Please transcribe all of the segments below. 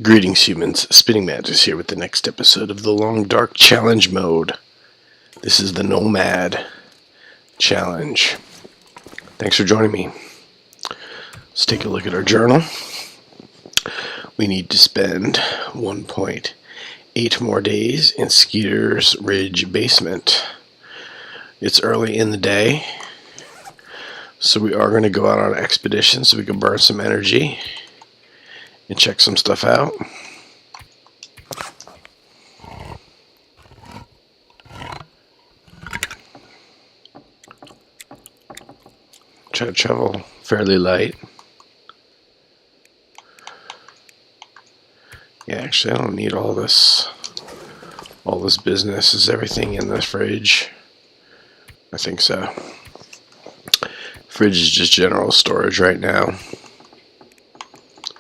Greetings, humans. Spinning Mantis here with the next episode of the Long Dark Challenge mode. This is the Nomad Challenge. Thanks for joining me. Let's take a look at our journal. We need to spend 1.8 more days in Skeeter's Ridge basement. It's early in the day, so we are going to go out on an expedition so we can burn some energy and check some stuff out. Try to travel fairly light. Yeah, actually I don't need all this business. Is everything in the fridge? I think so. Fridge is just general storage right now.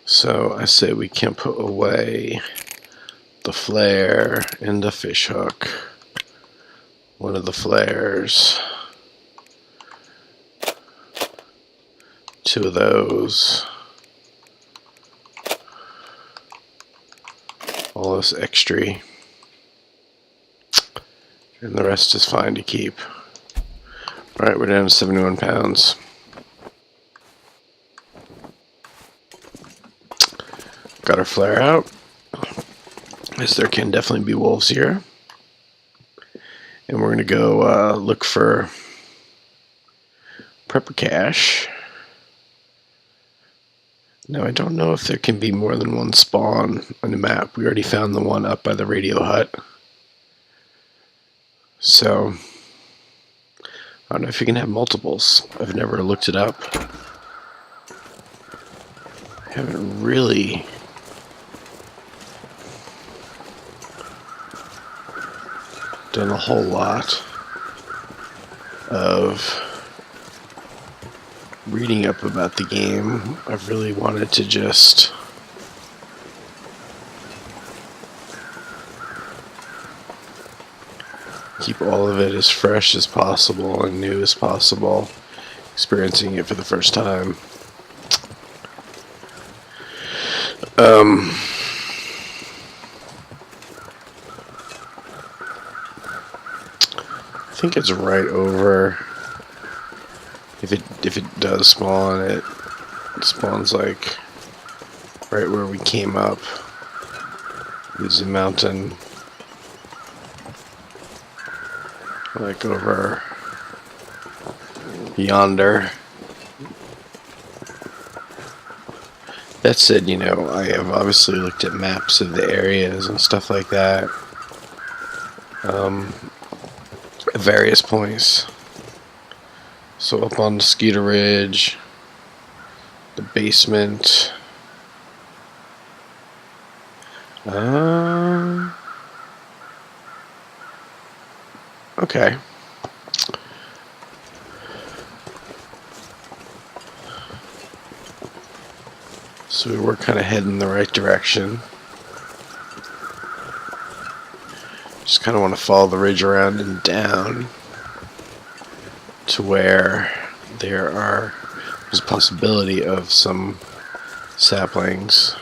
So I say we can put away the flare and the fish hook. One of the flares. Two of those. All this extra. And the rest is fine to keep. Alright, we're down to 71 pounds. Got our flare out, as there can definitely be wolves here. And we're going to go look for prepper cache. Now I don't know if there can be more than one spawn on the map. We already found the one up by the radio hut. So I don't know if you can have multiples. I've never looked it up. I haven't really done a whole lot of reading up about the game. I've really wanted to just keep all of it as fresh as possible and new as possible, experiencing it for the first time. I think it's right over. If it does spawn, it spawns like right where we came up. There's a mountain, like over yonder. That said, you know, I have obviously looked at maps of the areas and stuff like that. At various points. So up on the Skeeter Ridge, the basement. Okay. So we were kind of heading in the right direction. Just kind of want to follow the ridge around and down to where there's a possibility of some saplings.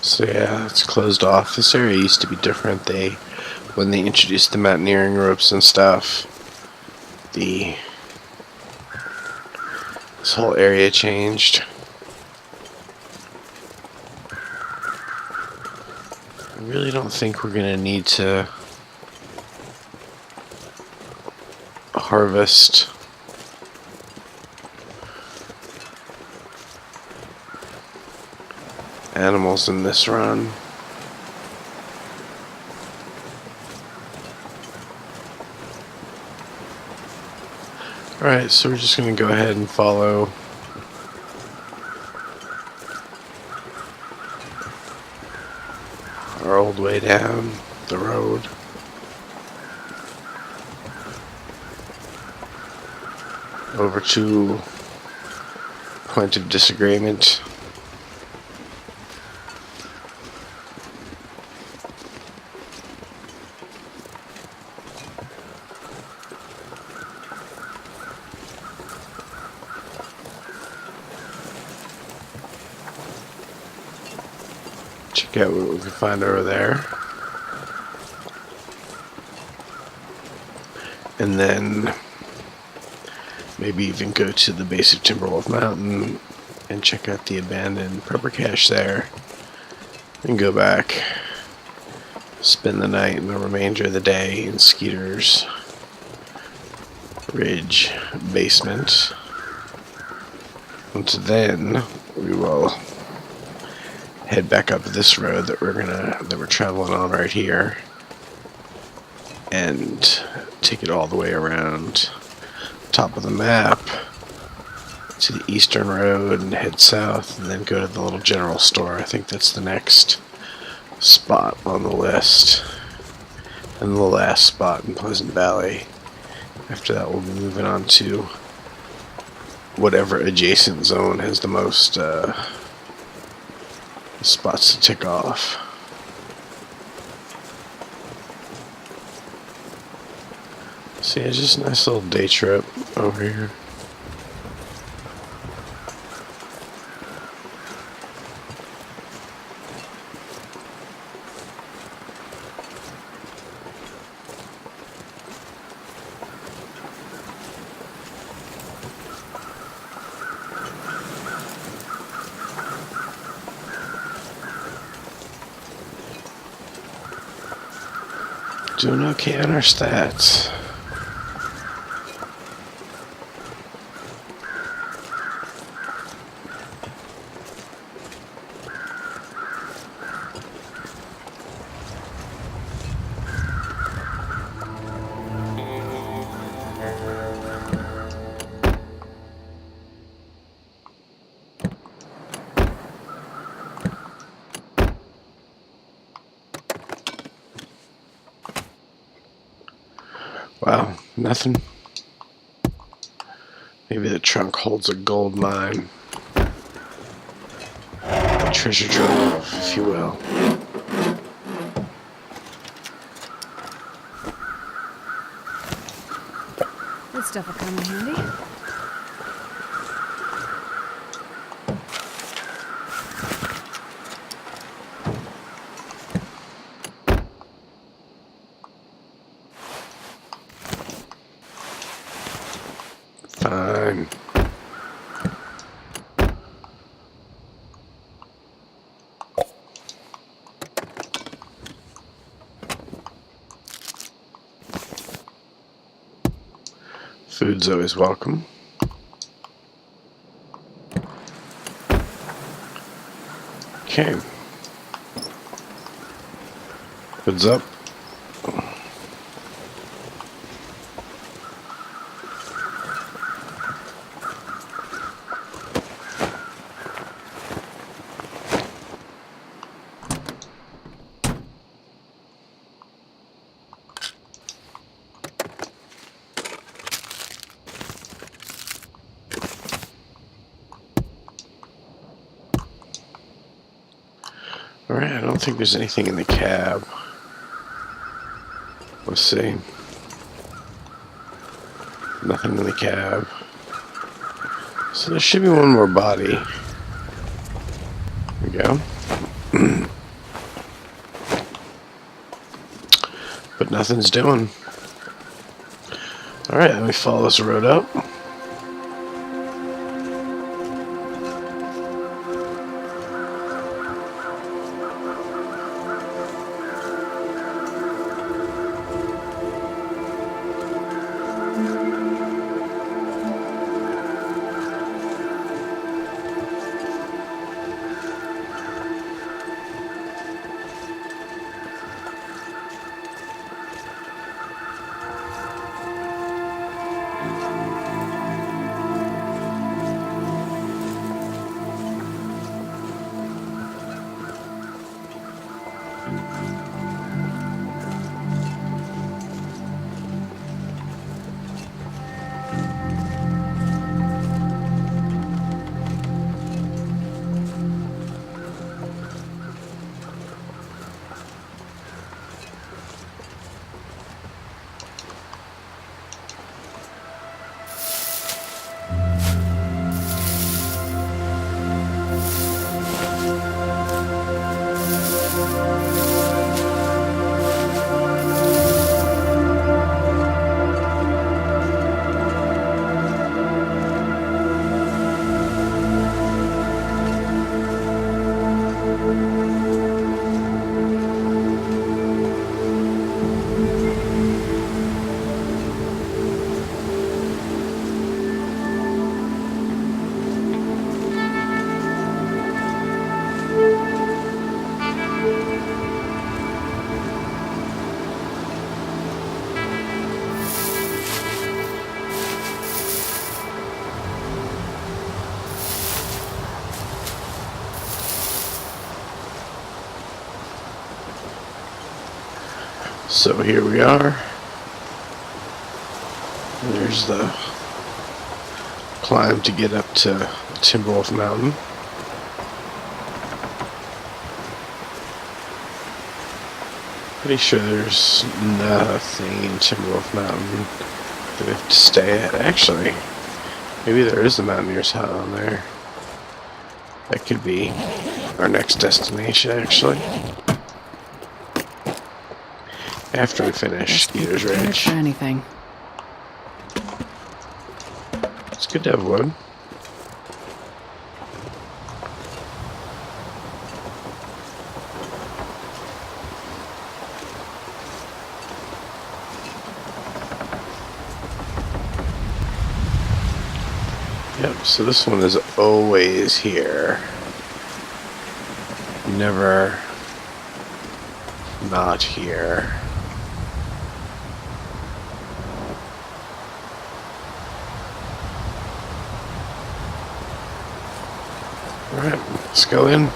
So yeah, it's closed off. This area used to be different. When they introduced the mountaineering ropes and stuff, this whole area changed. I really don't think we're gonna need to harvest animals in this run. Alright, so we're just going to go ahead and follow our old way down the road. over to point of disagreement. Check out what we can find over there. And then maybe even go to the base of Timberwolf Mountain and check out the abandoned prepper cache there. And go back, spend the night and the remainder of the day in Skeeter's Ridge basement. And then we will head back up this road that we're traveling on right here, and take it all the way around top of the map to the eastern road and head south, and then go to the little general store. I think that's the next spot on the list, and the last spot in Pleasant Valley. After that, we'll be moving on to whatever adjacent zone has the most spots to tick off. See, it's just a nice little day trip over here. Doing okay on our stats. Wow, nothing. Maybe the trunk holds a gold mine. A treasure trove, if you will. This stuff will come in handy. Fine. Food's always welcome. Okay. Hood's up. Alright, I don't think there's anything in the cab. Let's see. Nothing in the cab. So there should be one more body. There we go. But nothing's doing. Alright, let me follow this road up. So here we are. There's the climb to get up to Timberwolf Mountain. Pretty sure there's nothing in Timberwolf Mountain that we have to stay at. Actually, maybe there is a Mountaineer's hut on there. That could be our next destination, actually. After we finish Skeeter's Ridge. For anything. It's good to have wood. Yep, so this one is always here. Never not here. Alright, let's go in.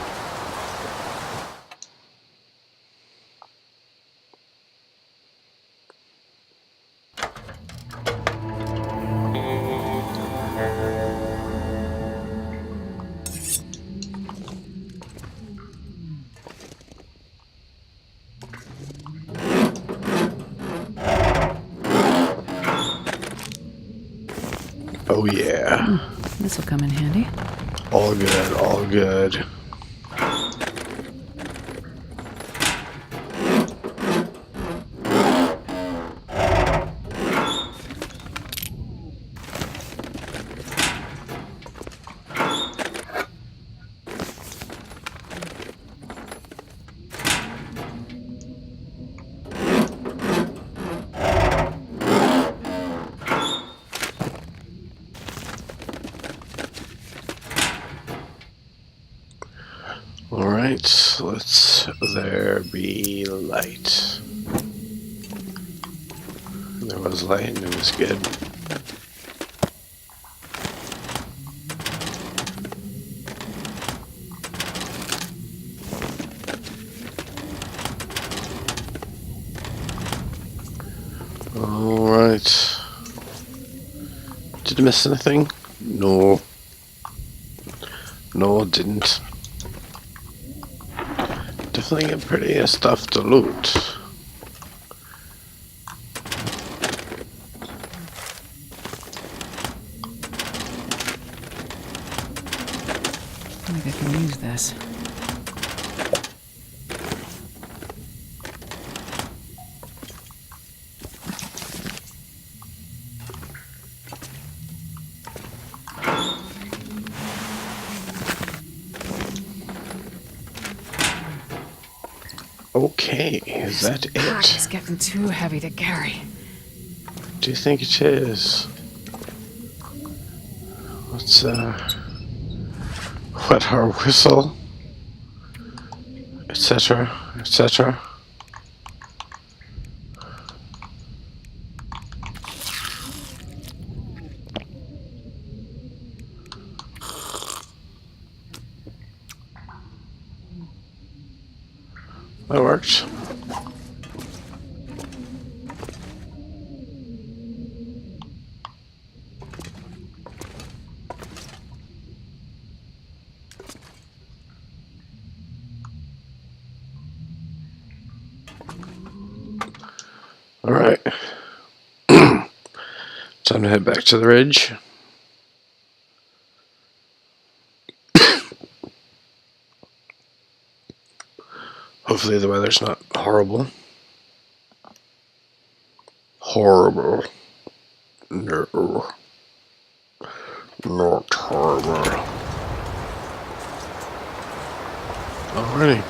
Oh yeah. This'll come in handy. All good, all good. Alright, let's there be light. There was light and it was good. Alright. Did I miss anything? No. No, I didn't. Definitely get pretty stuff to loot. I think I can use this. Okay, is that This pack it? is getting too heavy to carry. Do you think it is? Let's wet our whistle, etc., etc. That works. Alright. Time to head back to the ridge. Hopefully the weather's not horrible. Horrible. No. Not horrible. Alrighty.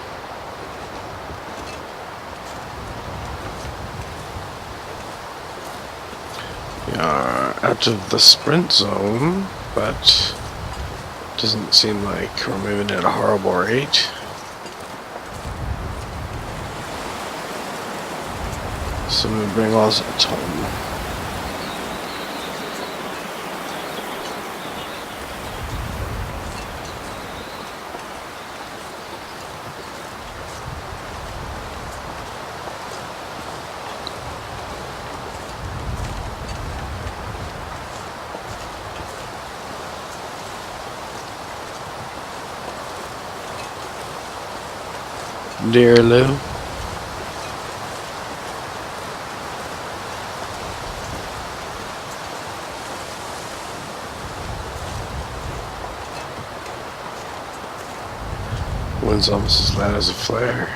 We are out of the sprint zone, but doesn't seem like we're moving at a horrible rate. So we bring us at home. Dear Lou. One's almost as loud as a flare.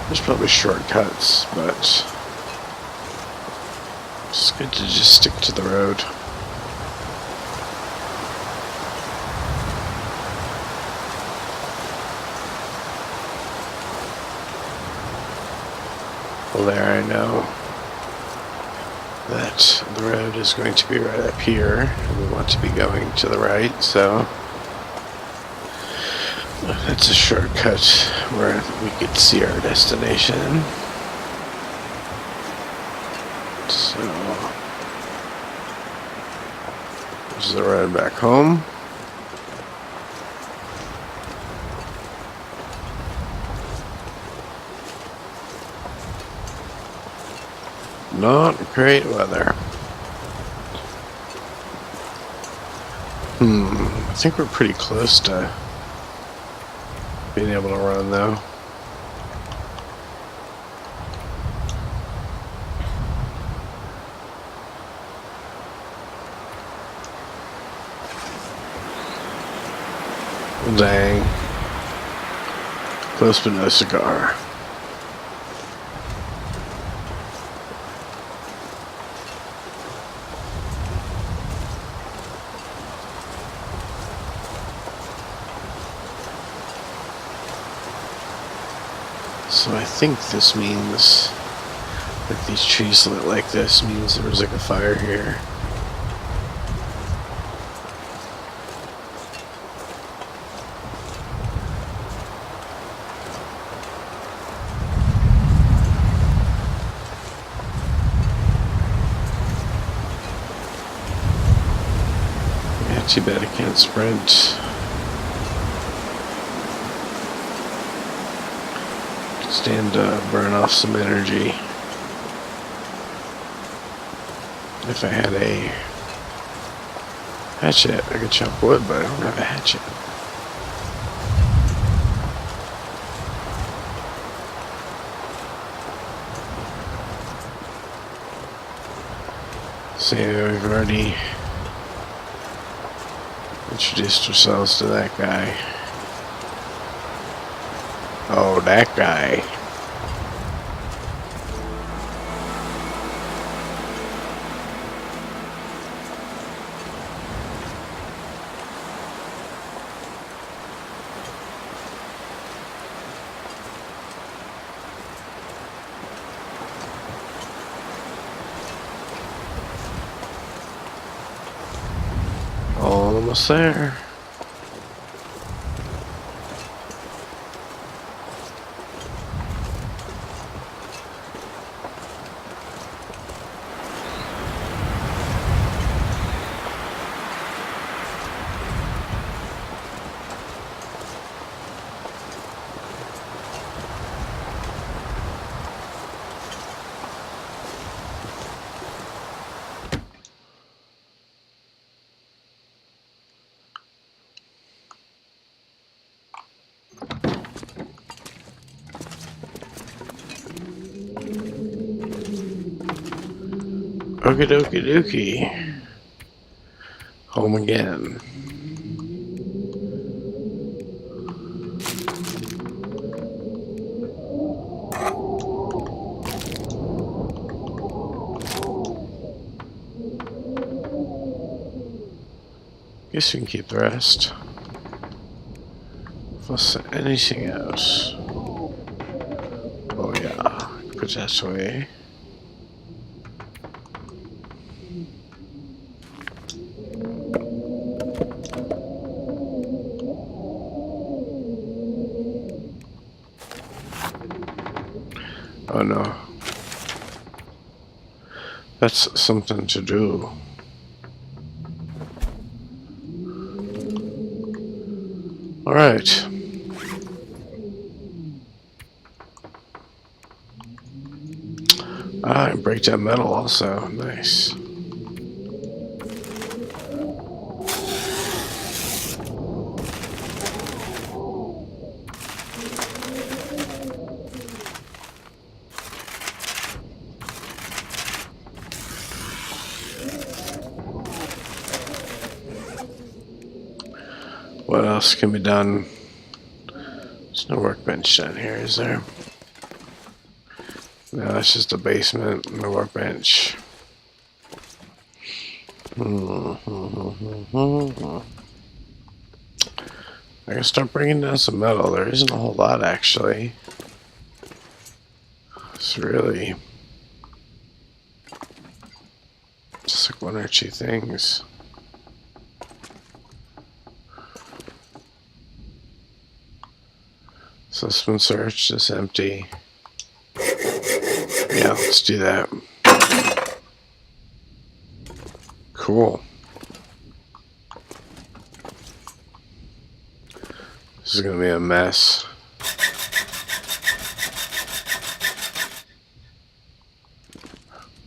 There's probably shortcuts, but it's good to just stick to the road. Well, there I know that the road is going to be right up here, and we want to be going to the right, so that's a shortcut where we could see our destination. So, this is the road back home. Not great weather. I think we're pretty close to being able to run though. Dang. Close but no cigar. So I think this means that these trees lit like this means there was like a fire here. Yeah, too bad I can't sprint. Stand to burn off some energy. If I had a hatchet, I could chop wood, but I don't have a hatchet. So we've already introduced ourselves to that guy. Oh, that guy. Almost there. Okie dokie dokie. Home again. Guess we can keep the rest. Plus anything else. Oh yeah, put that away. Oh no. That's something to do. Alright. Ah, and break down metal also. Nice. What else can be done? There's no workbench down here, is there? No, that's just a basement, no workbench. I gotta start bringing down some metal. There isn't a whole lot, actually. It's really just like one or two things. So this one search, just empty. Yeah, let's do that. Cool. This is gonna be a mess.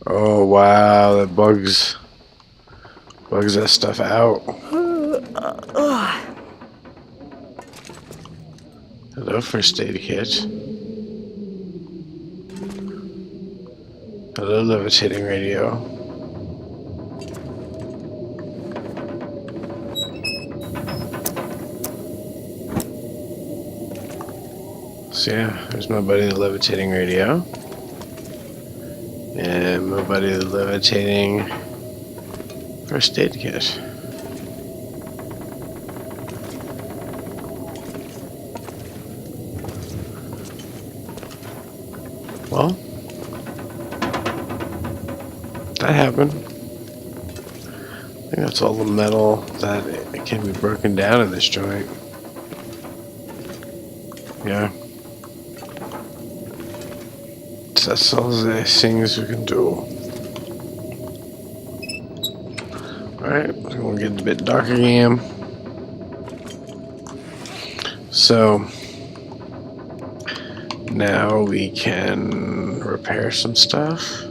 Oh wow, that bugs that stuff out. Hello, first aid kit. Hello, levitating radio. So yeah, there's my buddy the levitating radio. And my buddy the levitating first aid kit. Well, that happened. I think that's all the metal that it can be broken down in this joint. Yeah. So that's all the things we can do. Alright, we're going to get a bit dark again. So, now we can repair some stuff.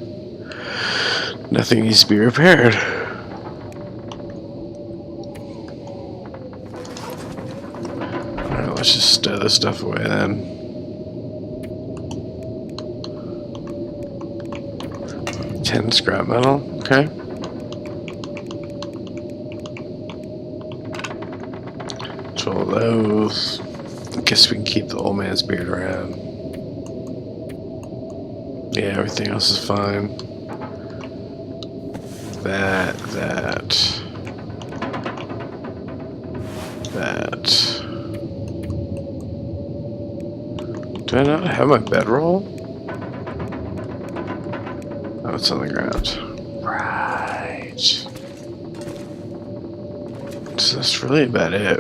Nothing needs to be repaired. Alright, let's just stow this stuff away then. Scrap metal, okay. So those. I guess we can keep the old man's beard around. Yeah, everything else is fine. That. Do I not have my bedroll? Oh, it's on the ground. Right. So that's really about it.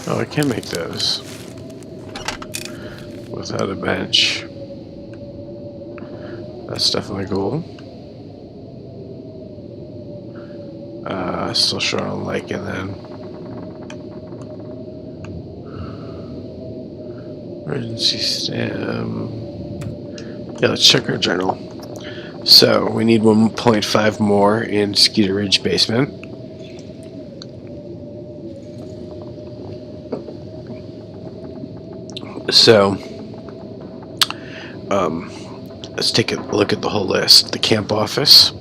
Oh, I can make those without a bench. That's definitely cool. Still short on liking then. Emergency stem. Yeah, let's check our journal. So we need 1.5 more in Skeeter Ridge basement. So let's take a look at the whole list. The camp office,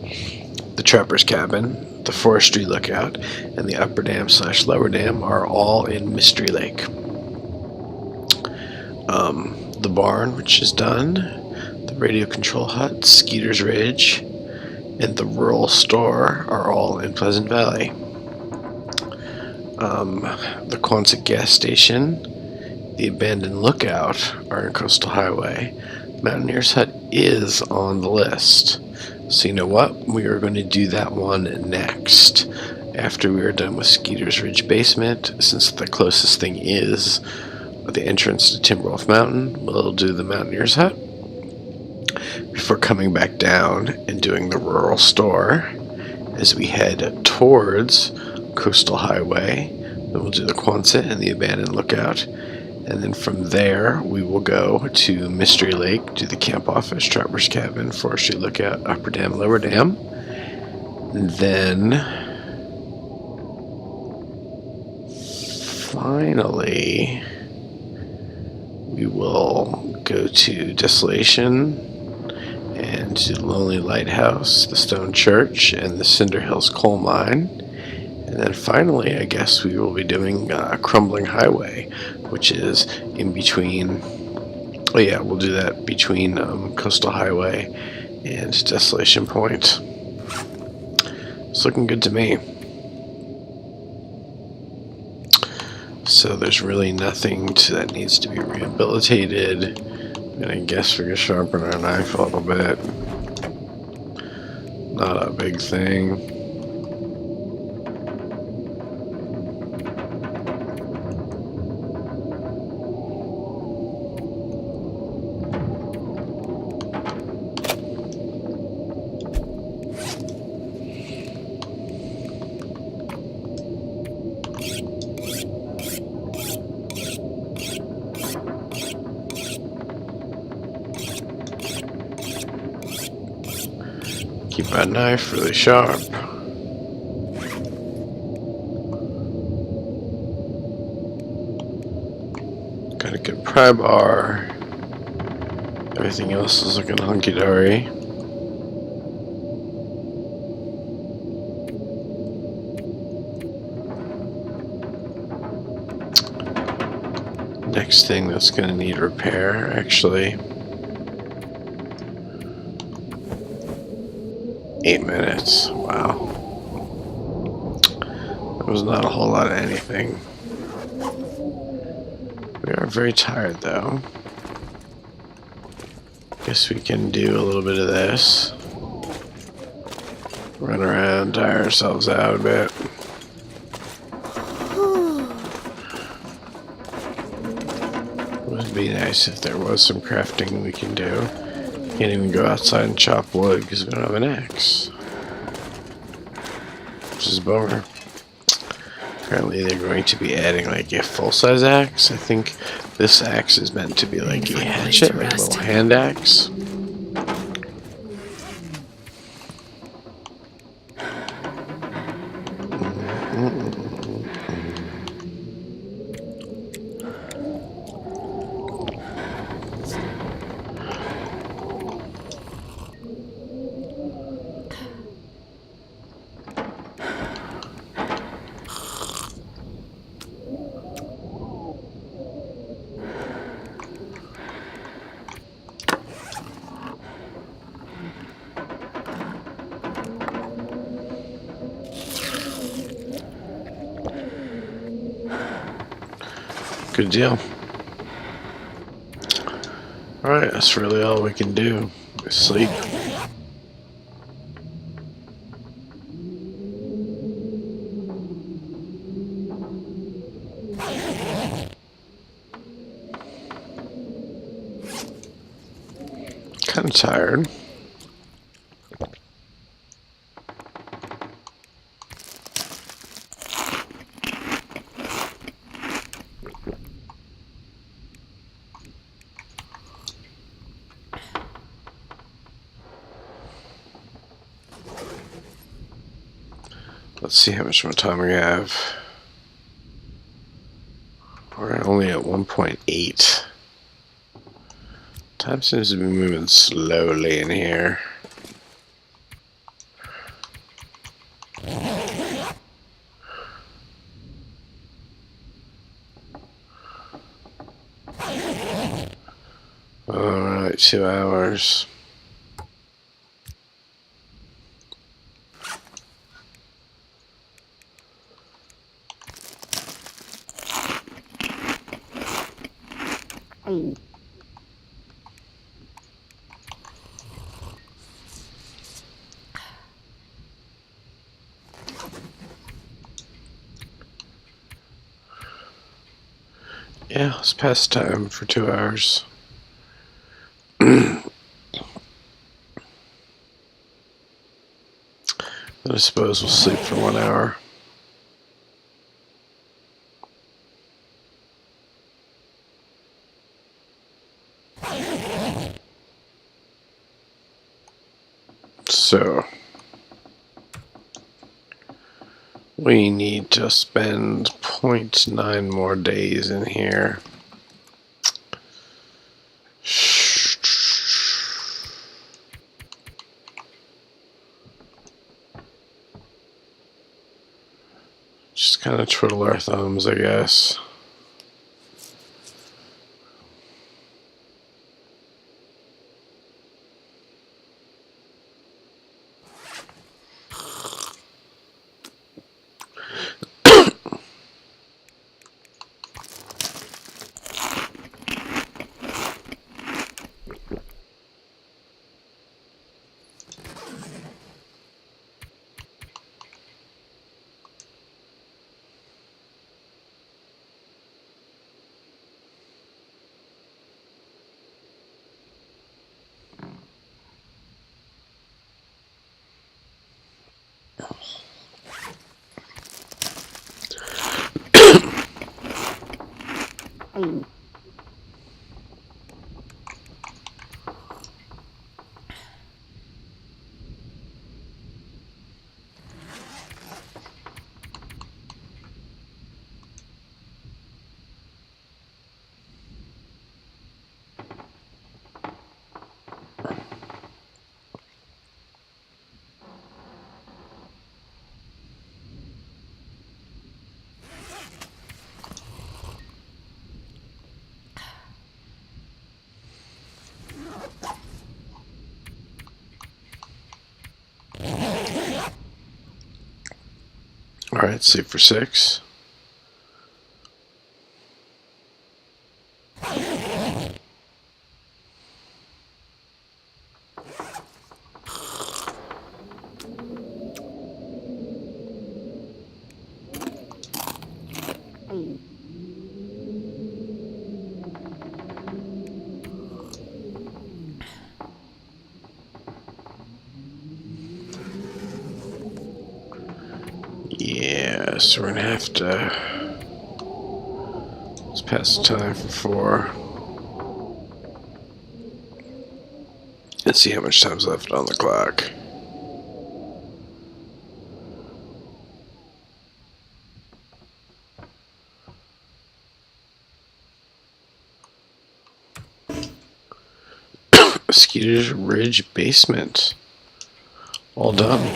the trapper's cabin, the forestry lookout, and the upper dam / lower dam are all in Mystery Lake. The barn, which is done, the radio control hut, Skeeter's Ridge, and the rural store are all in Pleasant Valley. The Quonset gas station, the abandoned lookout are in Coastal Highway. Mountaineer's Hut is on the list. So you know what? We are going to do that one next. After we are done with Skeeter's Ridge basement, since the closest thing is the entrance to Timberwolf Mountain, we'll do the Mountaineer's Hut before coming back down and doing the rural store as we head towards Coastal Highway, Then we'll do the Quonset and the Abandoned Lookout. And then from there, we will go to Mystery Lake, do the Camp Office, Trapper's Cabin, Forestry Lookout, Upper Dam, Lower Dam. And then finally, we will go to Desolation and to the Lonely Lighthouse, the Stone Church, and the Cinder Hills Coal Mine. And then finally, I guess we will be doing Crumbling Highway, which is in between. Oh yeah, we'll do that between Coastal Highway and Desolation Point. It's looking good to me. So there's really nothing that needs to be rehabilitated. And I guess we can sharpen our knife a little bit. Not a big thing. Keep my knife really sharp. Got a good pry bar. Everything else is looking hunky-dory. Next thing that's going to need repair, actually. 8 minutes. Wow. That was not a whole lot of anything. We are very tired, though. Guess we can do a little bit of this. Run around, tire ourselves out a bit. It would be nice if there was some crafting we can do. Can't even go outside and chop wood because we don't have an axe. Which is a bummer. Apparently they're going to be adding like a full-size axe. I think this axe is meant to be like a hatchet, like a little hand axe. Good deal. Alright, that's really all we can do. Sleep. Kind of tired. Let's see how much more time we have. We're only at 1.8. Time seems to be moving slowly in here. Alright, 2 hours. Yeah, it's past time for 2 hours. Then I suppose we'll sleep for 1 hour. So we need to spend 0.9 more days in here. Just kind of twiddle our thumbs, I guess. Alright, save for 6. Yeah, so we're gonna have to. Let's pass the time for 4. Let's see how much time's left on the clock. Skeeter's Ridge basement. All done.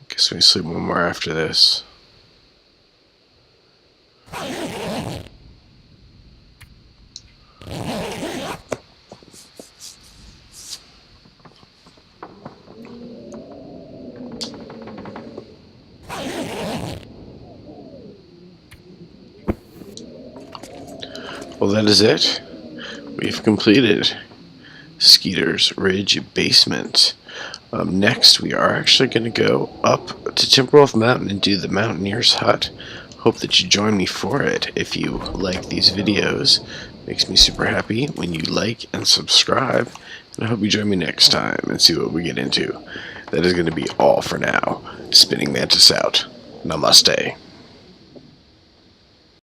Guess we sleep one more after this. Well, that is it. We've completed Skeeter's Ridge basement. Next, we are actually going to go up to Timberwolf Mountain and do the Mountaineer's Hut. Hope that you join me for it. If you like these videos, it makes me super happy when you like and subscribe. And I hope you join me next time and see what we get into. That is going to be all for now. Spinning Mantis out. Namaste.